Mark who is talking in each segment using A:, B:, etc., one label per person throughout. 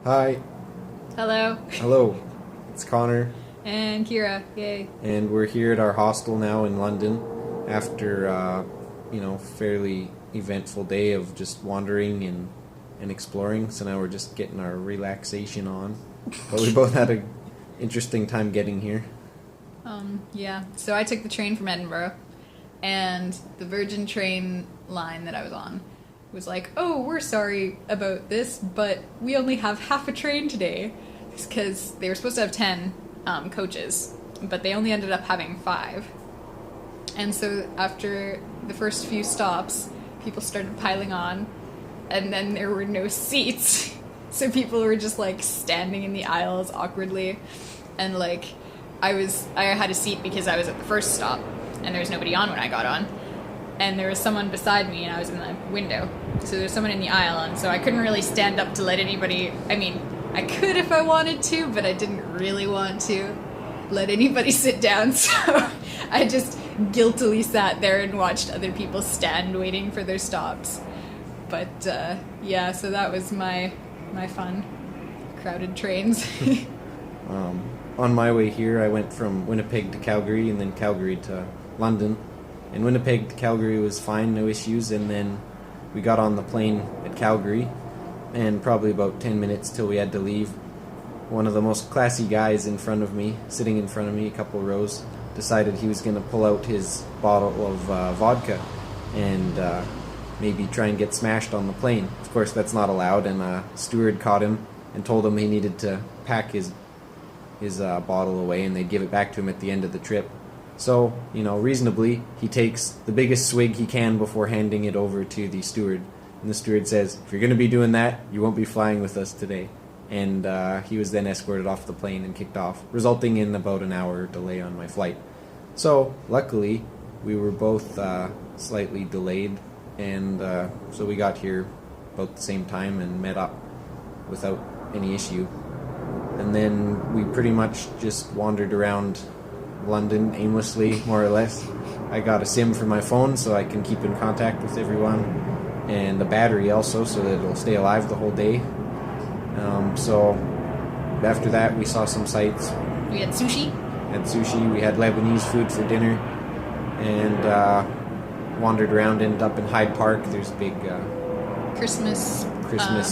A: Hi.
B: Hello.
A: Hello. It's Connor.
B: And Kira. Yay.
A: And we're here at our hostel now in London after, fairly eventful day of just wandering and exploring. So now we're just getting our relaxation on. But we both had an interesting time getting here.
B: Yeah. So I took the train from Edinburgh, and the Virgin train line that I was on was like, "Oh, we're sorry about this, but we only have half a train today." Because they were supposed to have 10 coaches, but they only ended up having 5. And so after the first few stops, people started piling on, and then there were no seats. So people were just like standing in the aisles awkwardly, and like I had a seat because I was at the first stop, and there was nobody on when I got on, and there was someone beside me, and I was in the window, so there's someone in the aisle, and so I couldn't really stand up to let anybody. I mean, I could if I wanted to, but I didn't really want to let anybody sit down, so I just guiltily sat there and watched other people stand waiting for their stops. But yeah, so that was my fun. Crowded trains.
A: On my way here, I went from Winnipeg to Calgary and then Calgary to London. And Winnipeg to Calgary was fine, no issues, and then we got on the plane at Calgary, and probably about 10 minutes till we had to leave. One of the most classy guys in front of me, sitting in front of me a couple rows, decided he was going to pull out his bottle of vodka and maybe try and get smashed on the plane. Of course, that's not allowed, and a steward caught him and told him he needed to pack his bottle away, and they'd give it back to him at the end of the trip. So, reasonably, he takes the biggest swig he can before handing it over to the steward. And the steward says, "If you're going to be doing that, you won't be flying with us today." And he was then escorted off the plane and kicked off, resulting in about an hour delay on my flight. So, luckily, we were both slightly delayed, and so we got here about the same time and met up without any issue. And then we pretty much just wandered around London aimlessly, more or less. I got a SIM for my phone so I can keep in contact with everyone, and a battery also so that it'll stay alive the whole day. So after that we saw some sights.
B: We had sushi.
A: We had Lebanese food for dinner, and wandered around, ended up in Hyde Park. There's a big
B: Christmas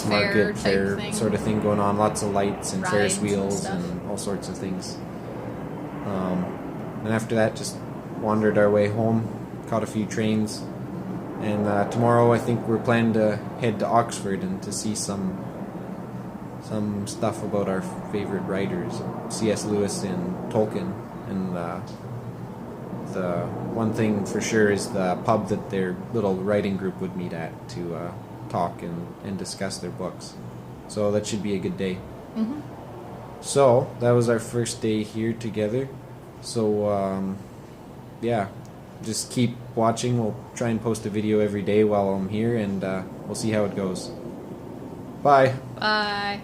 A: market fair
B: thing.
A: sort of thing going on. Lots of lights and
B: Rides
A: Ferris
B: and
A: wheels
B: stuff.
A: and all sorts of things. And after that, just wandered our way home, caught a few trains, and tomorrow I think we're planning to head to Oxford and to see some stuff about our favorite writers, C.S. Lewis and Tolkien. And the one thing for sure is the pub that their little writing group would meet at to talk and discuss their books. So that should be a good day.
B: Mm-hmm.
A: So that was our first day here together. So yeah, just keep watching. We'll try and post a video every day while I'm here, and we'll see how it goes. Bye.
B: Bye.